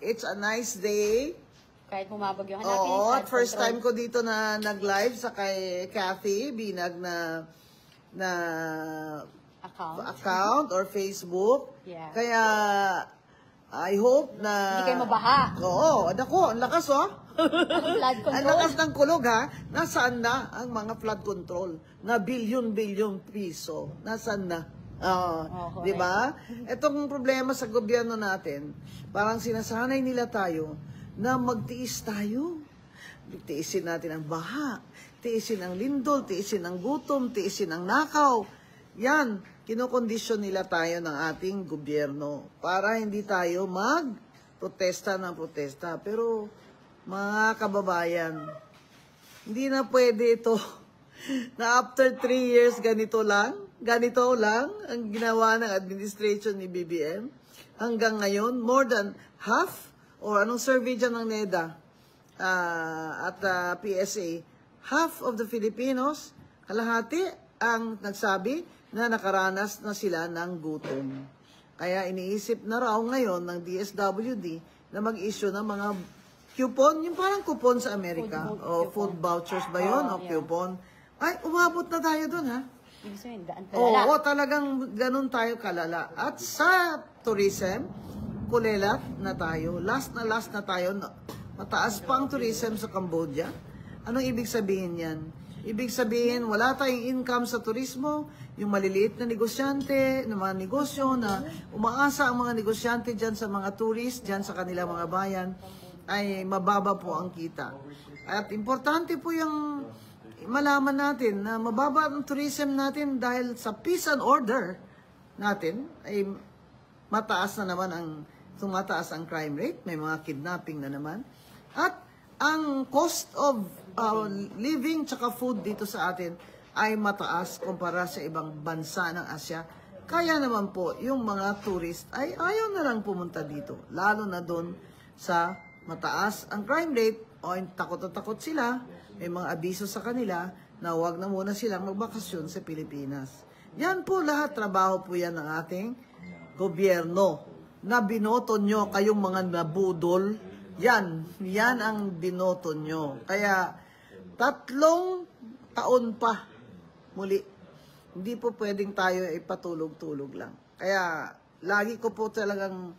it's a nice day. Kahit bumabag yung hanapin. Oo, at first time ko dito na nag-live sa kay Kathy Binag na account or Facebook. Yeah. Kaya, I hope na... Hindi kayo mabaha. Oo, ako, ang lakas Flood control. Ang lakas ng kulog ha. Nasaan na ang mga flood control na bilyon-bilyon piso? Nasaan na? Di ba? Itong problema sa gobyerno natin, parang sinasanay nila tayo na magtiis tayo. Tiisin natin ang baha, tiisin ang lindol, tiisin ang gutom, tiisin ang nakaw. Yan, kinokondisyon nila tayo ng ating gobyerno para hindi tayo mag-protesta ng protesta. Pero, mga kababayan, hindi na pwede ito na after 3 years ganito lang ang ginawa ng administration ni BBM. Hanggang ngayon, more than half, or anong survey dyan ng NEDA at PSA, half of the Filipinos, kalahati ang nagsabi na nakaranas na sila ng gutom. Kaya iniisip na raw ngayon ng DSWD na mag-issue ng mga coupon, yung parang coupon sa Amerika. Food vouchers ba yun? O coupon. Ay, umabot na tayo dun, ha? Oo, talagang ganun tayo kalala. At sa tourism, kulelat na tayo. Last na tayo. Mataas pa ang tourism sa Cambodia. Anong ibig sabihin yan? Ibig sabihin, wala tayong income sa turismo. Yung maliliit na negosyante, ng mga negosyo na umaasa ang mga negosyante dyan sa mga tourist, dyan sa kanilang mga bayan, ay mababa po ang kita. At importante po yung malaman natin na mababa ang tourism natin dahil sa peace and order natin ay mataas na naman tumataas ang crime rate, may mga kidnapping na naman. At ang cost of living tsaka food dito sa atin ay mataas kumpara sa ibang bansa ng Asya. Kaya naman po, yung mga tourist ay ayaw na lang pumunta dito. Lalo na doon sa mataas ang crime rate o takot na takot sila, may mga abiso sa kanila na huwag na muna silang magbakasyon sa Pilipinas. Yan po lahat, trabaho po yan ng ating gobyerno na binoto nyo kayong mga nabudol. Yan ang binoto nyo. Kaya 3 taon pa muli. Hindi po pwedeng tayo ipatulog-tulog lang. Kaya lagi ko po talagang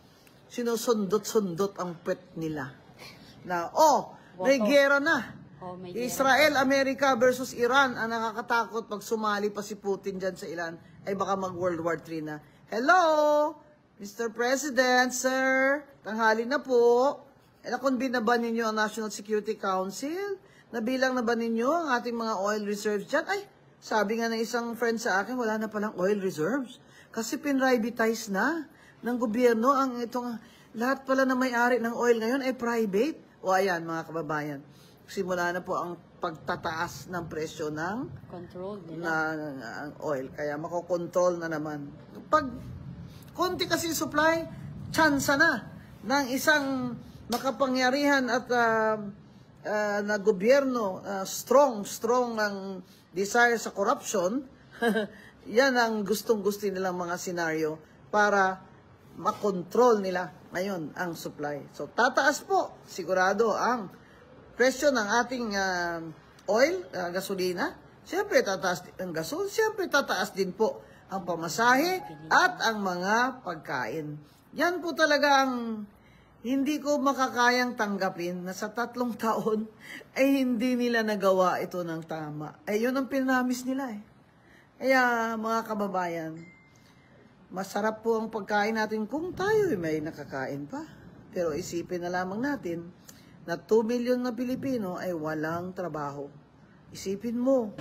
sinusundot-sundot ang pet nila. Na, may gera na. Israel, America versus Iran. Ang nakakatakot pag sumali pa si Putin dyan sa Iran, ay baka mag-World War III na. Hello, Mr. President, sir. Tanghali na po. Nakonbin na ba ninyo ang National Security Council? Nabilang na ba ninyo ang ating mga oil reserves dyan? Ay, sabi nga ng isang friend sa akin, wala na palang oil reserves. Kasi pinrivatize na ng gobyerno ang itong lahat pala na may-ari ng oil ngayon ay private. O ayan mga kababayan, simula na po ang pagtataas ng presyo ng oil. Kaya makokontrol na naman. Pag konti kasi supply, tsansa na ng isang makapangyarihan at na gobyerno, strong ang desire sa corruption. Yan ang gustong-gusto nilang mga senaryo para makontrol nila ngayon ang supply. So, tataas po, sigurado, ang presyo ng ating oil, gasolina. Siyempre, tataas din ang gasol. Siyempre, tataas din po ang pamasahe at ang mga pagkain. Yan po talaga ang hindi ko makakayang tanggapin na sa 3 taon ay hindi nila nagawa ito ng tama. Ay, yun ang pinamis nila eh. Kaya, mga kababayan, masarap po ang pagkain natin kung tayo may nakakain pa. Pero isipin na lamang natin na 2 million na Pilipino ay walang trabaho. Isipin mo.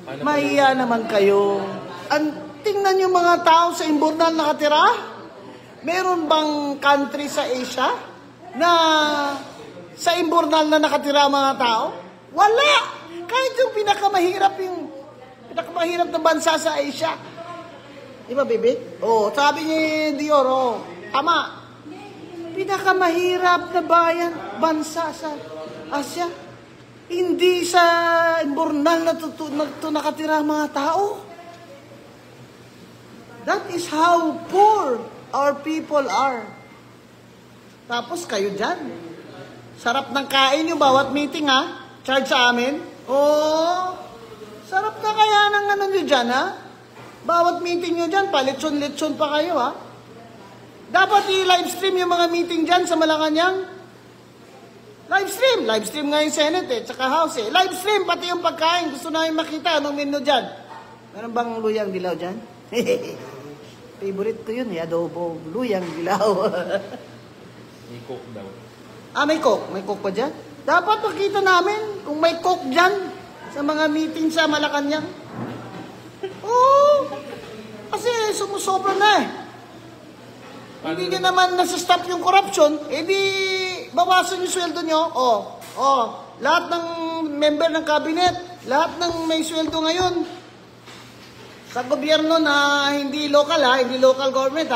Mahiya naman kayo. Tingnan yung mga tao sa Imbornal nakatira. Meron bang country sa Asia na sa Imbornal na nakatira mga tao? Wala! Kahit yung pinakamahirap na bansa sa Asia. Di ba, baby? Sabi ni Dior, tama. Pinakamahirap na bansa sa Asia. Hindi sa Imbornal na nakatira mga tao. That is how poor our people are. Tapos kayo dyan. Sarap ng kain nyo bawat meeting, ha? Charge sa amin. Oo. Sarap na kaya ng ano nyo dyan, ha? Bawat meeting nyo dyan, palitson-litson pa kayo, ha? Dapat i-livestream yung mga meeting dyan sa Malacanang. Livestream. Livestream nga yung Senate, tsaka House, Livestream, pati yung pagkain. Gusto namin makita anong menu dyan. Meron bang luyang dilaw dyan? Favorite ko yun, adobo. Luyang dilaw. May coke daw. May coke. May coke pa dyan? Dapat makita namin kung may coke dyan sa mga meeting sa Malacanang. Oo. Kasi sumusobra na Hindi nyo naman nasa-stop yung corruption, di bawasan yung sweldo nyo. Lahat ng member ng cabinet, lahat ng may sweldo ngayon, sa gobyerno na hindi local, hindi local government,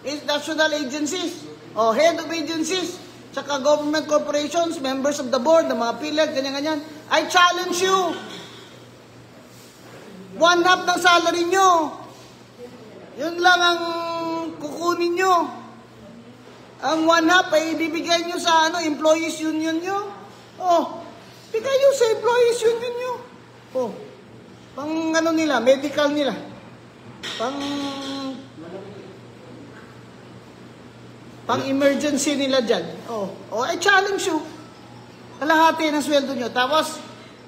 is national agencies, head of agencies, tsaka government corporations, members of the board, ng mga PhilHealth, ganyan-ganyan. I challenge you. 1/2 ng salary nyo. Yun lang ang kukunin nyo. Ang 1/2 ay ibibigay nyo sa employees union nyo. Bigay nyo sa employees union nyo. Pang nila, medical nila. Pang emergency nila dyan. I challenge you. Kalahati ng sweldo nyo. Tapos,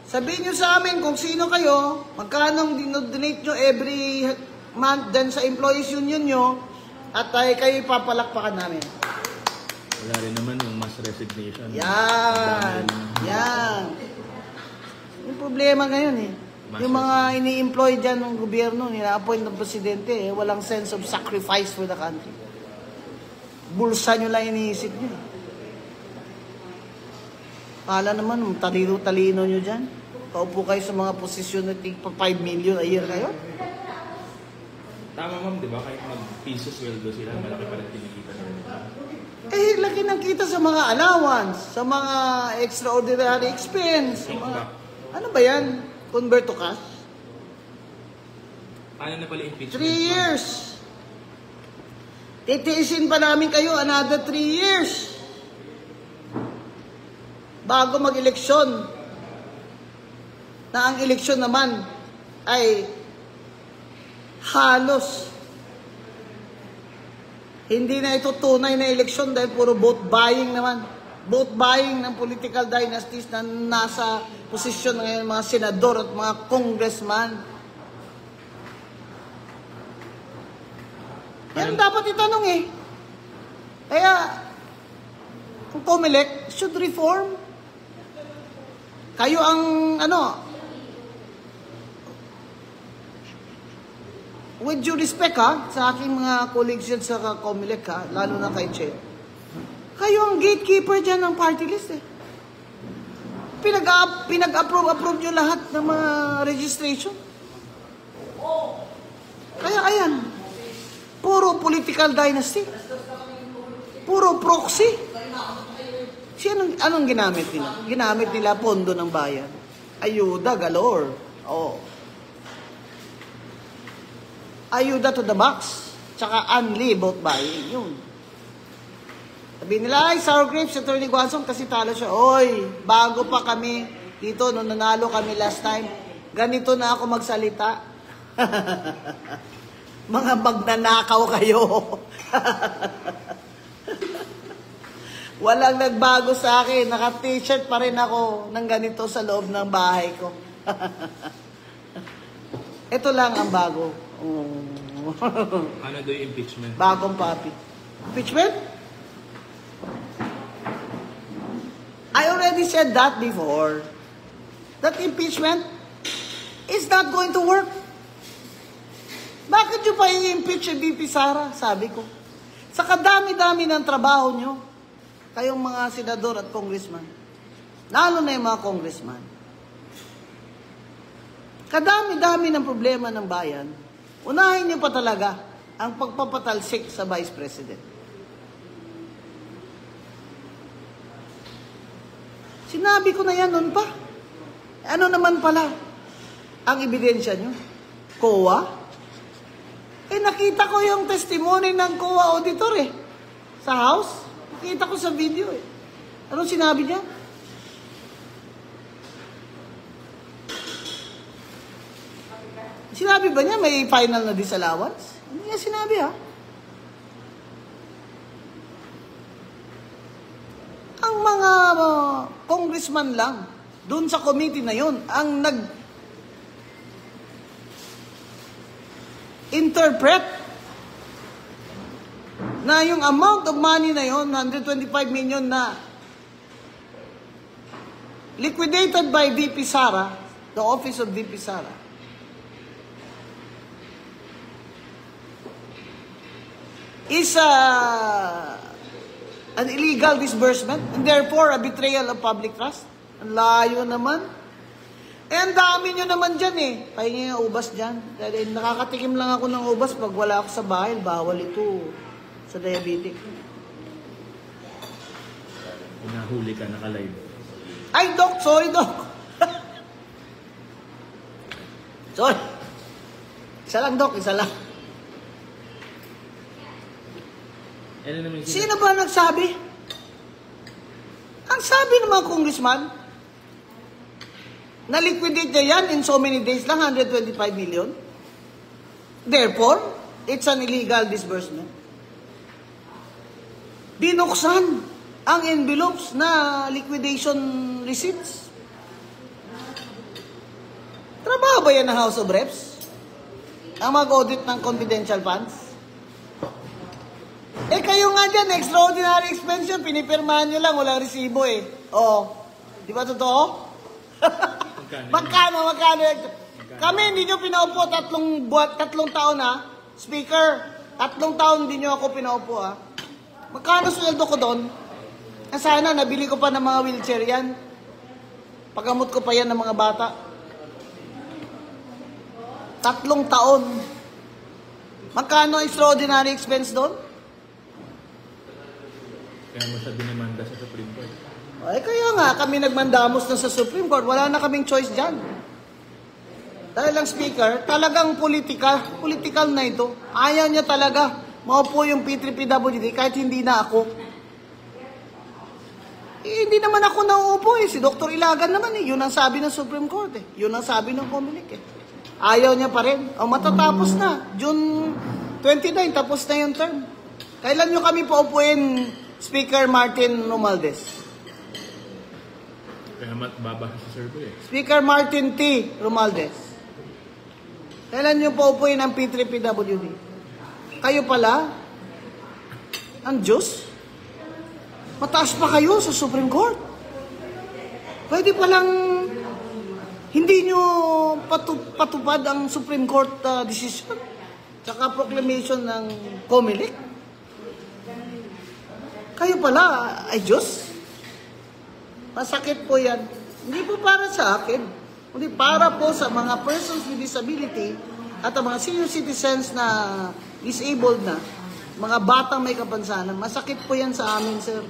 sabihin nyo sa amin kung sino kayo, magkano ang dinodonate nyo every month dyan sa employees union nyo, at kayo ipapalakpakan namin. Wala rin naman yung mass resignation. Yan. Yung problema ngayon yung mga ini-employ dyan ng gobyerno, nila-appoint ng presidente, walang sense of sacrifice for the country. Bulsa nyo lang iniisip nyo. Kala naman, talino-talino nyo dyan. Paupo kayo sa mga posisyon na tig pa 5 million a year kayo. Tama ma'am, di ba? Kahit mag-piso sweldo sila, malaki pa rin kinikita nila. Laki ng kita sa mga allowance, sa mga extraordinary expense. Ano ba yan? Convert to cash? Paano na pala impeachment? 3 years. Titiisin pa namin kayo another 3 years. Bago mag-eleksyon. Na ang eleksyon naman ay halos hindi na ito tunay na eleksyon dahil puro vote buying naman. Vote buying ng political dynasties na nasa posisyon ngayon mga senador at mga congressman. Yan dapat itanong Kaya, kung COMELEC should reform. Kayo ang, with due respect sa aking mga colleagues yan sa COMELEC lalo na kay Che. Kayo ang gatekeeper dyan ng party list Pinag-approve nyo lahat ng mga registration. Kaya ayan, puro political dynasty. Puro proxy. Anong ginamit nila? Ginamit nila pondo ng bayan. Ayuda galore. Ayuda to the max. Tsaka unli vote buying. Yun. Sabi nila, sour grapes, Attorney Guansong, kasi talo siya. Bago pa kami dito, nung nanalo kami last time, ganito na ako magsalita. Mga magnanakaw kayo. Walang nagbago sa akin. Naka-t-shirt pa rin ako ng ganito sa loob ng bahay ko. Ito lang ang bago. Ano daw yung impeachment? Bagong papi. Impeachment? I already said that before. That impeachment is not going to work. Bakit nyo pa i-impeach si VP Sara? Sabi ko. Sa kadami-dami ng trabaho nyo, kayong mga senador at congressman, lalo na yung mga congressman, kadami-dami ng problema ng bayan, unahin nyo pa talaga ang pagpapatalsik sa Vice President. Sinabi ko na yan noon pa. Ano naman pala ang ebidensya nyo? COA? Nakita ko yung testimony ng COA auditor sa House. Nakita ko sa video eh. Anong sinabi niya? Sinabi ba niya may final na disallowance? Hindi niya sinabi ha. Ang mga congressman lang doon sa committee na yon ang nag-interpret na yung amount of money na yon, 125 million na liquidated by VP Sara, the office of VP Sara, is an illegal disbursement and therefore a betrayal of public trust. Ang layo naman. Eh, ang dami nyo naman dyan eh. Pahingi yung ubas dyan. Dahil nakakatikim lang ako ng ubas pag wala ako sa bahay. Bawal ito sa diabetic. Nahuli ka, naka-live. Ay, Doc! Sorry, Doc! Sorry. Isa lang, Doc. Isa lang. Ano naman yung Sino ba nagsabi? Ang sabi ng mga congressman, na-liquidate niya yan in so many days lang, 125 million. Therefore, it's an illegal disbursement. Binuksan ang envelopes na liquidation receipts. Trabaho ba yan ng House of Reps? Ang mag-audit ng confidential funds? Eh kayo nga dyan, extraordinary expense yun, pinipirmahan nyo lang, walang resibo eh. Oo. Di ba totoo? Magkano? Kami hindi nyo pinaupo tatlong taon ha. Speaker, 3 taon hindi nyo ako pinaupo ha. Magkano sweldo ko doon? Sana nabili ko pa ng mga wheelchair yan. Pagamot ko pa yan ng mga bata. 3 taon. Magkano extraordinary expense doon? Kaya mo siya dinimanda sa Supreme Court. Ay, kaya nga, kami nagmandamos na sa Supreme Court. Wala na kaming choice dyan. Dahil ang Speaker, talagang political na ito. Ayaw niya talaga maupo yung P3PWD kahit hindi na ako. Eh, hindi naman ako nauupo eh. Si Dr. Ilagan naman eh. Yun ang sabi ng Supreme Court eh. Yun ang sabi ng Comelec eh. Ayaw niya pa rin. O matatapos na. June 29, tapos na yung term. Kailan nyo kami paupuin, Speaker Martin Romualdez? Kaya babasa sa survey eh. Speaker Martin T. Romualdez. Kailan nyo paupuin ang P3PWD? Kayo pala? Ang Diyos? Mataas pa kayo sa Supreme Court. Pwede palang hindi nyo patupad ang Supreme Court decision tsaka proclamation ng Comelec. Kayo pala ay Diyos. Masakit po yan. Hindi po para sa akin. Hindi para po sa mga persons with disability at ang mga senior citizens na disabled na, mga batang may kapansanan. Masakit po yan sa amin, sir.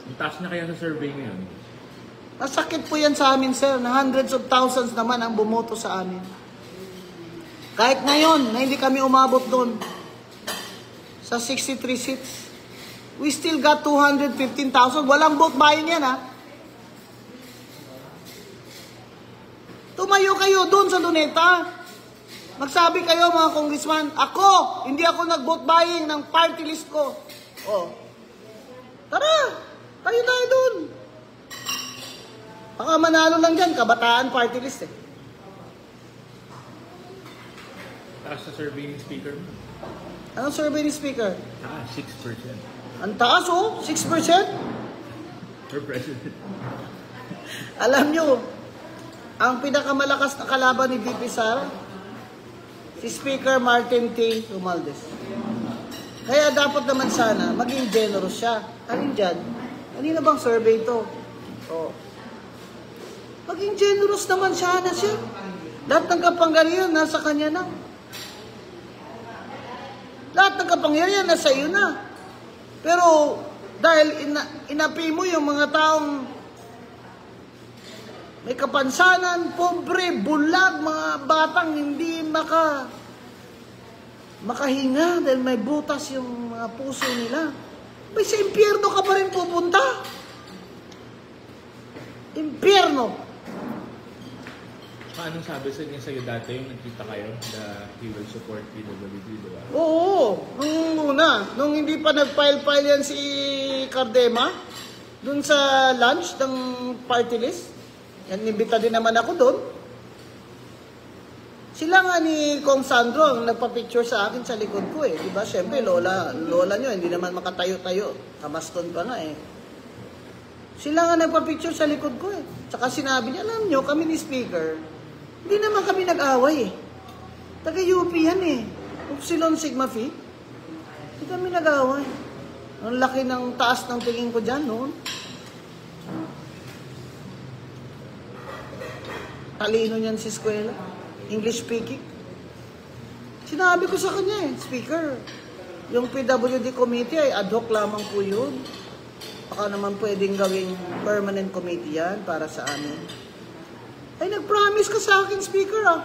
Ang taas na kaya sa survey ngayon? Masakit po yan sa amin, sir, na hundreds of thousands naman ang bumoto sa amin. Kahit ngayon, na hindi kami umabot doon sa 63 seats, we still got 215,000. Walang vote buying yan, ha? Tumayo kayo doon sa Luneta. Magsabi kayo, mga congressman, hindi ako nag-vote buying ng party list ko. Oh. Tara, tayo tayo doon. Baka manalo lang dyan, kabataan party list eh. Taas sa survey ni Speaker mo? Anong survey ni Speaker? Taas, 6%. Ang taas oh, 6%. For President. Alam nyo, ang pinakamalakas na kalaban ni VP Sara, si Speaker Martin T. Romualdez. Kaya dapat naman sana, maging generous siya. Alin dyan? Kanina bang survey ito? Oh. Maging generous naman siya. Lahat ng kapangyarihan nasa kanya na. Lahat ng kapangyarihan nasa iyo na. Pero dahil inapi mo yung mga taong may kapansanan, pobre, bulag, mga batang hindi makahinga dahil may butas yung mga puso nila. May sa impyerno ka pa rin pupunta. Impyerno. Anong sabi sa niya sa'yo dati yung nagkita kayo na he will support PWD, di ba? Oo, nung hindi pa nag-file-file yan si Cardema, dun sa lunch ng party list, yan, nibita din naman ako dun. Sila nga ni Kong Sandro ang nagpa-picture sa akin sa likod ko eh. Diba? Siyempre, lola nyo, hindi naman makatayo-tayo. Kamaston pa nga eh. Sila nga nagpa-picture sa likod ko eh. Tsaka sinabi niya, alam nyo, kami ni Speaker, hindi naman kami nag-away eh. Taga-UP yan eh. Upsilon Sigma Phi. Hindi kami nag-away. Ang laki ng taas ng tingin ko dyan noon. Talino niyan si eskwela. English speaking. Sinabi ko sa kanya eh, Speaker, yung PWD committee ay ad hoc lamang po yun. Baka naman pwedeng gawing permanent committee yan para sa amin. Ay, nag-promise ka sa akin, Speaker, ah.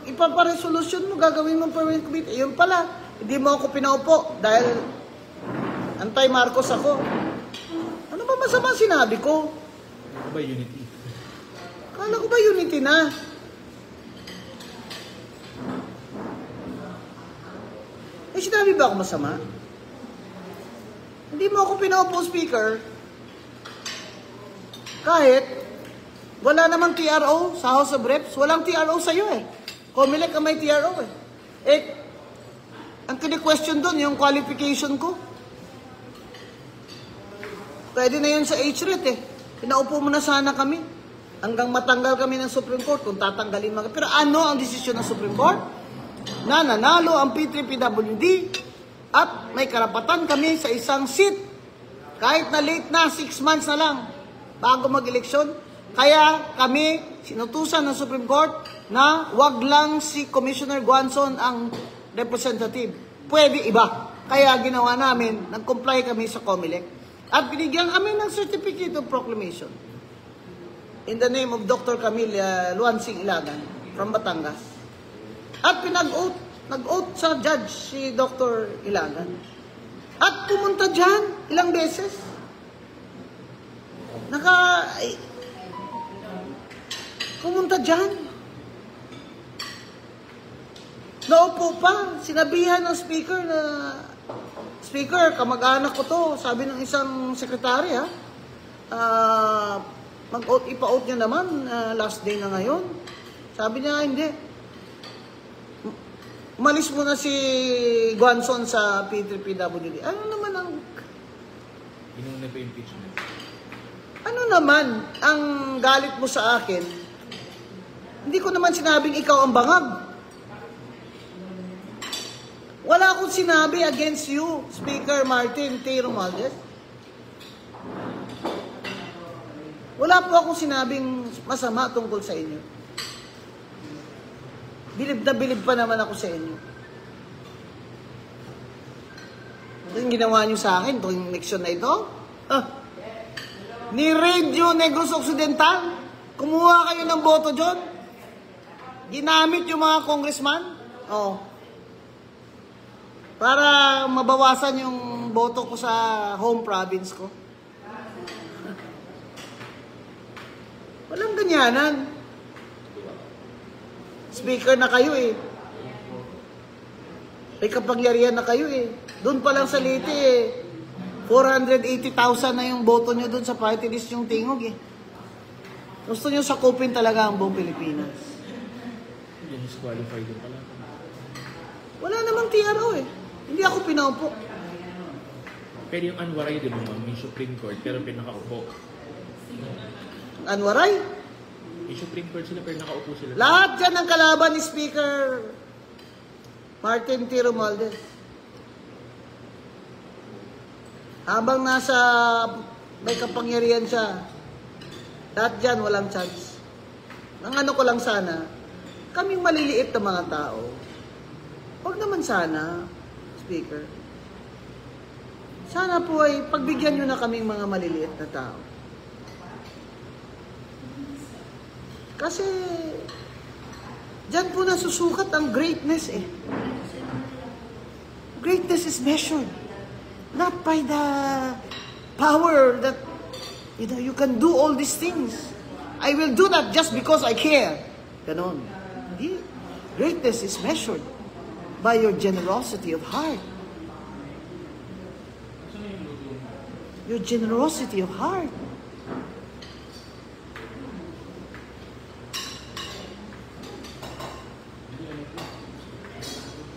Ipaparesolusyon mo, gagawin mo permanent committee. Yun pala, hindi mo ako pinaupo dahil anti-Marcos ako. Ano ba masama sinabi ko? Ano ba unity? Kala ko ba unity na? Eh, sinabi ba ako masama? Hindi mo ako pinaupo, Speaker. Kahit wala namang TRO sa House of Reps. Walang TRO sa'yo eh. Comelec ang may TRO eh. Eh, ang kini-question doon, yung qualification ko. Pwede na yun sa HRET eh. Pinaupo mo na sana kami. Hanggang matanggal kami ng Supreme Court kung tatanggalin mga. Pero ano ang desisyon ng Supreme Court? Na nanalo ang P3PWD at may karapatan kami sa isang seat. Kahit na late na, 6 months na lang bago mag-eleksyon. Kaya kami sinutusan ng Supreme Court na wag lang si Commissioner Guanzon ang representative. Pwede iba. Kaya ginawa namin, nag-comply kami sa Comelec. At binigyan kami ng Certificate of Proclamation in the name of Dr. Camille Luansing Ilagan from Batangas. At nag-oath sa judge si Dr. Ilagan. At pumunta dyan ilang beses. Pumunta dyan. Naupo pa. Sinabihan ng speaker na, Speaker, kamag-anak ko to. Sabi ng isang sekretary ha. Ipa-oath niya naman, last day na ngayon. Sabi niya, hindi. Umalis mo na si Guanzon sa P3PWD. Ano naman ang... Inuna pa impeachment. Ano naman ang galit mo sa akin? Hindi ko naman sinabing ikaw ang bangag. Wala akong sinabi against you, Speaker Martin T. Romualdez. Wala po akong sinabing masama tungkol sa inyo. Bilib na bilib pa naman ako sa inyo. Ito yung ginawa nyo sa akin, itong eleksyon na ito. Ni Radio Negros Occidental, kumuha kayo ng boto dyan. Ginamit yung mga congressman. Para mabawasan yung boto ko sa home province ko. Walang ganyanan. Speaker na kayo eh. May kapangyarihan na kayo eh. Doon pa lang sa Leyte eh. 480,000 na yung boto nyo doon sa party list yung tingog eh. Gusto nyo sakupin talaga ang buong Pilipinas. Yung disqualified din pala. Wala namang TRO eh. Hindi ako pinaupo. Pero yung Anwaray, di ba ma'am, may Supreme Court, pero pinakaupo. Anwaray? May Supreme Court sila, pero nakaupo sila. Lahat dyan ang kalaban ni Speaker Martin T. Romualdez. Habang nasa may kapangyarihan siya, lahat dyan walang chance. Ang ano ko lang sana, kaming maliliit na mga tao, huwag naman sana, Speaker. Sana po ay pagbigyan nyo na kaming mga maliliit na tao. Kasi, dyan po nasusukat ang greatness eh. Greatness is measured Not by the power that, you can do all these things. I will do that just because I care. Ganon. Hindi. Greatness is measured by your generosity of heart. Your generosity of heart.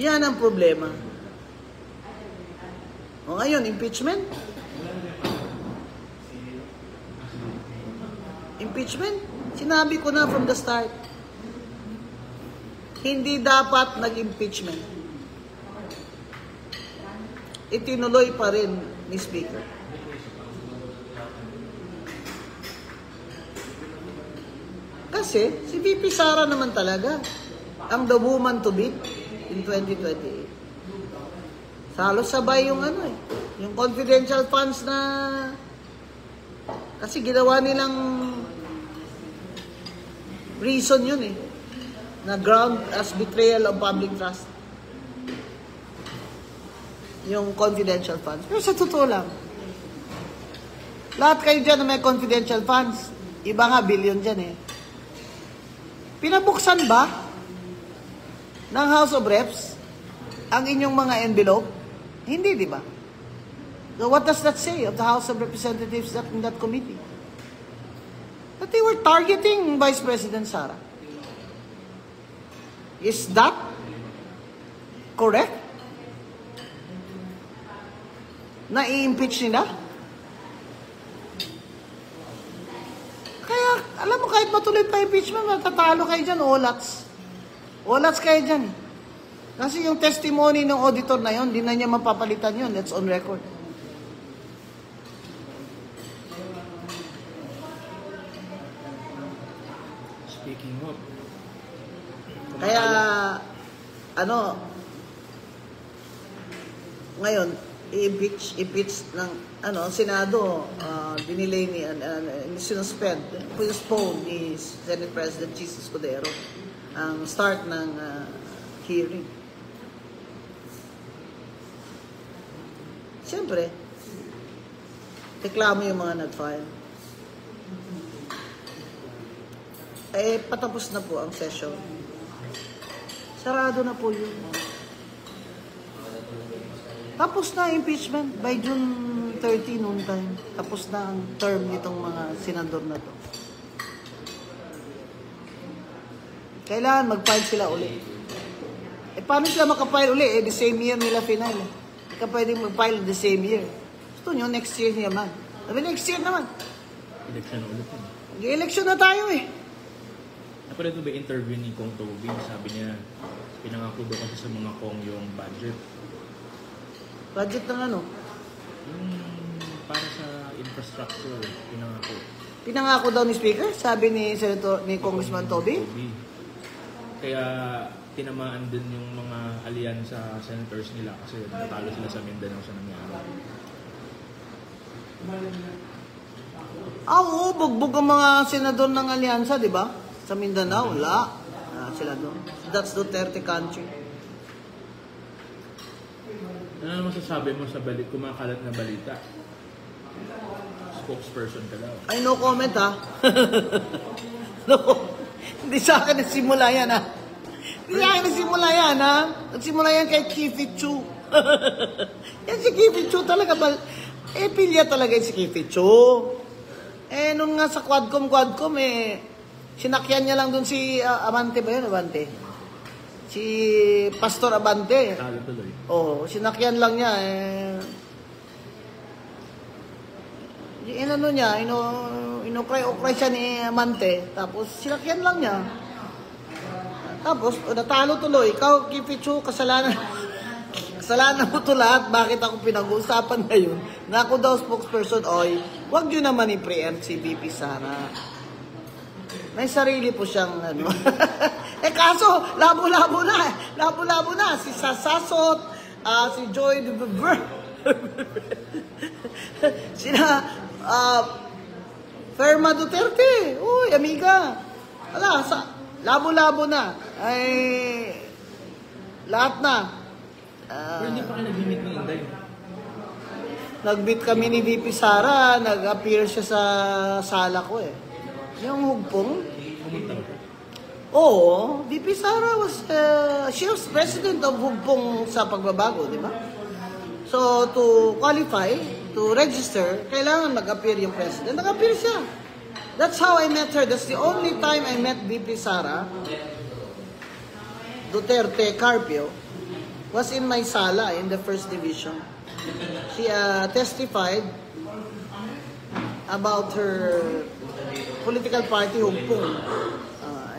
Yan ang problema. O ngayon, impeachment? Impeachment? Sinabi ko na from the start. Hindi dapat nag-impeachment. Itinuloy pa rin ni Speaker. Kasi, si VP Sara naman talaga ang the woman to beat in 2028. Halos sabay yung yung confidential funds na kasi ginawa nilang reason yun na ground as betrayal of public trust. Yung confidential funds. Pero sa totoo lang, lahat kayo dyan na may confidential funds, iba nga billion dyan Pinabuksan ba ng House of Reps ang inyong mga envelope? Hindi, di ba? So what does that say of the House of Representatives in that committee? That they were targeting Vice President Sara. Is that correct? Na i-impeach nila? Kaya, alam mo, kahit matuloy pa impeachment, matatalo kayo dyan, olats. Olats kayo dyan. Kasi yung testimony ng auditor na yon, di na niya mapapalitan yon. That's on record. Speaking of, Kaya, ngayon, i-impeach ng, Senado, dinilay sinuspend, postpone ni Senate President Jesus Cordero ang start ng hearing. Siyempre, reklamo yung mga nag-file. Patapos na po ang session. Sarado na po yun. Tapos na impeachment by June 30 noon time. Tapos na ang term nitong mga senador na to. Kailangan mag-file sila uli. Paano sila makapile uli? The same year nila final. Hindi ka pwedeng mag-file the same year. Gusto nyo, next year naman. Sabi, next year naman. election ulit yun. Mag-election na tayo Napanood mo ba interview ni Kong Toby? Sabi niya, pinangako daw kasi sa mga Kong yung budget. Budget ng ano? Yung para sa infrastructure, pinangako. Pinangako daw ni Speaker? Sabi ni Congressman Toby? Kaya tinamaan din yung mga alyansa senators nila kasi natalo sila sa Mindanao sa nangyari. Oo, bugbog ang mga senador ng alyansa, di ba? Sa Mindanao, wala. Sila doon. That's Duterte country. Ano naman sasabi mo sa kumakalat na balita? Spokesperson ka daw. Ay, no comment No. Hindi sa akin nagsimula yan Hindi sa akin nagsimula yan Nagsimula yan kay Kifi Chu. Yan si Kifi Chu talaga pilya talaga yung si Kifi Chu. Nung nga sa Quadcom, sinakyan niya lang dun si Abante ba yun? Abante. Si Pastor Abante. Tuloy. Sinakyan lang niya inukray siya ni Amante. Tapos sinakyan lang niya. Tapos natalo tuloy. Ikaw, Kipichu, kasalanan mo to lahat. Bakit ako pinag-uusapan ngayon? Na ako daw spokesperson, wag nyo naman i-preempt si VP Sara. May sarili po siyang kaso, labo-labo na. Si Sasasot, si Joy de Beber, sina, Ferma Duterte. Uy, amiga. Labo-labo na. Lahat na. Pero hindi pa kayo nag-limit ni Inday. nag-meet kami ni VP Sara, nag-appear siya sa sala ko eh. Yung hugpong. Pumunta ko. Oo, VP Sara she was president of Hugpong sa Pagbabago, di ba? So, to qualify, to register, kailangan mag-appear yung president. Nag-appear siya. That's how I met her. That's the only time I met VP Sara Duterte Carpio was in my sala in the first division. She testified about her political party Hugpong.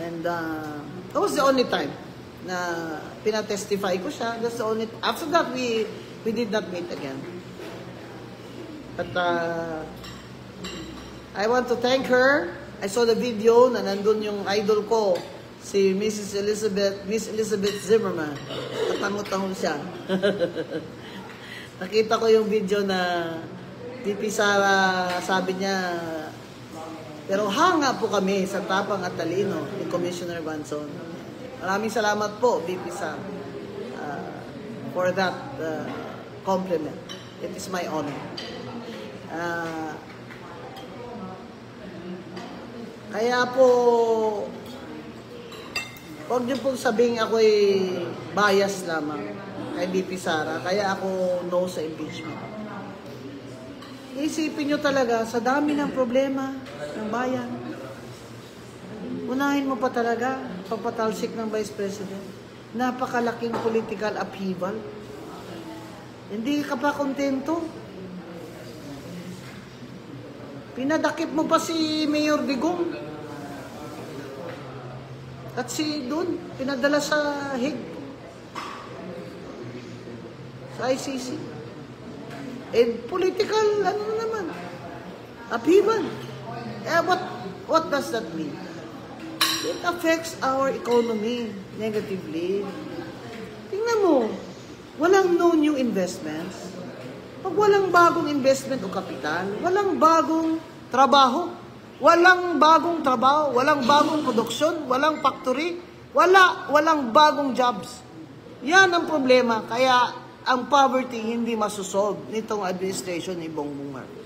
And that was the only time na pinatestify ko siya. That's the only. After that, we did not meet again. But I want to thank her. I saw the video na nandun yung idol ko, si Miss Elizabeth Zimmerman. Katangot-tangon siya. Nakita ko yung video na VP Sara, sabi niya, pero hanga po kami sa tapang at talino ni Commissioner Banson. Maraming salamat po, VP Sara, for that compliment. It is my honor. Kaya po, huwag niyo pong sabing ako'y bias lamang kay VP Sara. Kaya ako no sa impeachment. Isipin nyo talaga, sa dami ng problema ng bayan, unahin mo pa talaga pagpatalsik ng Vice President. Napakalaking political upheaval. Hindi ka pa kontento. Pinadakip mo pa si Mayor Digong. At si Dun, pinadala sa Hague. Sa ICC. And political, ano naman, upheaval. What does that mean? It affects our economy negatively. Tingnan mo, walang no new investments. Pag walang bagong investment o kapital, walang bagong trabaho, walang bagong produksyon, walang factory, walang bagong jobs. Yan ang problema. Kaya ang poverty hindi masosolve nitong administration ni Bongbong Marcos.